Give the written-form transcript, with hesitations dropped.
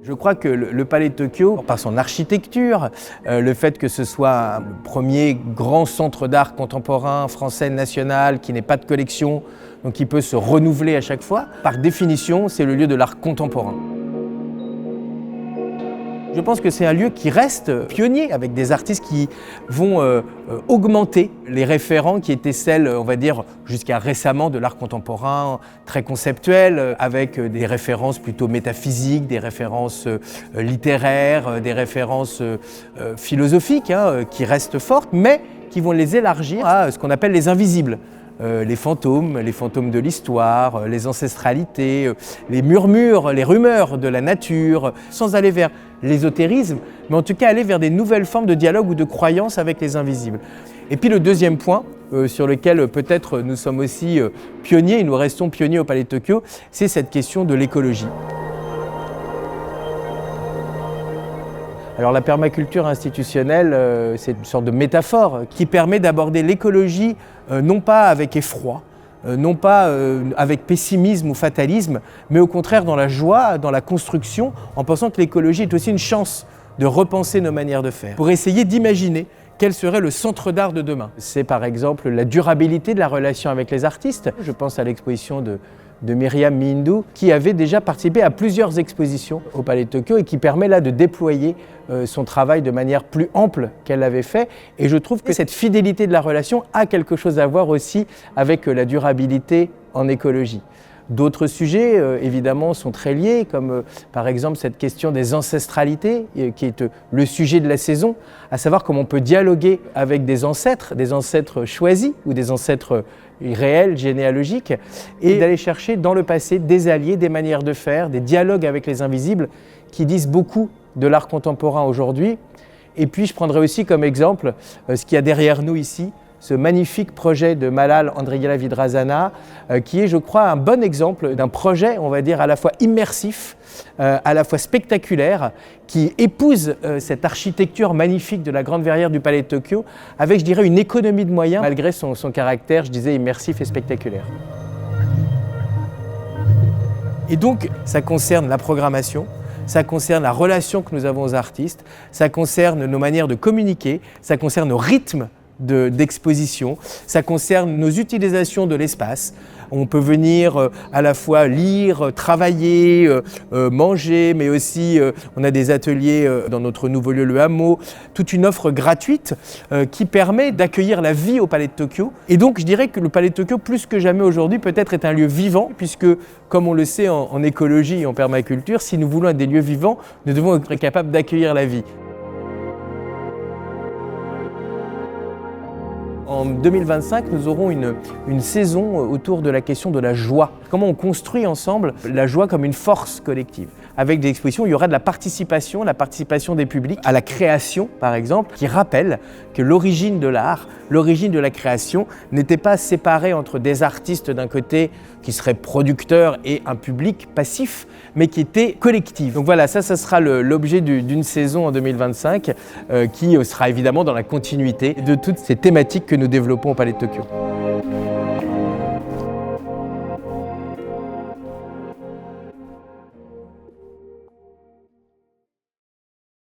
Je crois que le Palais de Tokyo, par son architecture, le fait que ce soit le premier grand centre d'art contemporain français national qui n'ait pas de collection, donc qui peut se renouveler à chaque fois, par définition, c'est le lieu de l'art contemporain. Je pense que c'est un lieu qui reste pionnier, avec des artistes qui vont augmenter les référents qui étaient celles, on va dire, jusqu'à récemment de l'art contemporain, très conceptuel, avec des références plutôt métaphysiques, des références littéraires, des références philosophiques, qui restent fortes, mais qui vont les élargir à ce qu'on appelle les invisibles. Les fantômes de l'histoire, les ancestralités, les murmures, les rumeurs de la nature, sans aller vers l'ésotérisme, mais en tout cas aller vers des nouvelles formes de dialogue ou de croyance avec les invisibles. Et puis le deuxième point, sur lequel peut-être nous sommes aussi pionniers, et nous restons pionniers au Palais de Tokyo, c'est cette question de l'écologie. Alors la permaculture institutionnelle, c'est une sorte de métaphore qui permet d'aborder l'écologie non pas avec effroi, non pas avec pessimisme ou fatalisme, mais au contraire dans la joie, dans la construction, en pensant que l'écologie est aussi une chance de repenser nos manières de faire, pour essayer d'imaginer quel serait le centre d'art de demain. C'est par exemple la durabilité de la relation avec les artistes. Je pense à l'exposition de Myriam Mihindou, qui avait déjà participé à plusieurs expositions au Palais de Tokyo et qui permet là de déployer son travail de manière plus ample qu'elle l'avait fait. Et je trouve que cette fidélité de la relation a quelque chose à voir aussi avec la durabilité en écologie. D'autres sujets, évidemment, sont très liés, comme par exemple cette question des ancestralités, qui est le sujet de la saison, à savoir comment on peut dialoguer avec des ancêtres choisis ou des ancêtres réels, généalogiques, et d'aller chercher dans le passé des alliés, des manières de faire, des dialogues avec les invisibles qui disent beaucoup de l'art contemporain aujourd'hui. Et puis je prendrai aussi comme exemple ce qu'il y a derrière nous ici, ce magnifique projet de Malal Andriela-Vidrasana, qui est, je crois, un bon exemple d'un projet, on va dire, à la fois immersif, à la fois spectaculaire, qui épouse cette architecture magnifique de la grande verrière du Palais de Tokyo, avec, je dirais, une économie de moyens, malgré son caractère, je disais, immersif et spectaculaire. Et donc, ça concerne la programmation, ça concerne la relation que nous avons aux artistes, ça concerne nos manières de communiquer, ça concerne nos rythmes d'exposition, ça concerne nos utilisations de l'espace. On peut venir à la fois lire, travailler, manger, mais aussi on a des ateliers dans notre nouveau lieu, le Hameau, toute une offre gratuite qui permet d'accueillir la vie au Palais de Tokyo. Et donc je dirais que le Palais de Tokyo, plus que jamais aujourd'hui, peut-être est un lieu vivant, puisque comme on le sait en écologie et en permaculture, si nous voulons être des lieux vivants, nous devons être capables d'accueillir la vie. En 2025, nous aurons une saison autour de la question de la joie. Comment on construit ensemble la joie comme une force collective. Avec des expositions, il y aura de la participation des publics à la création, par exemple, qui rappelle que l'origine de l'art, l'origine de la création n'était pas séparée entre des artistes d'un côté qui seraient producteurs et un public passif, mais qui était collectif. Donc voilà, ça sera l'objet d'une saison en 2025 qui sera évidemment dans la continuité de toutes ces thématiques que nous développons au Palais de Tokyo.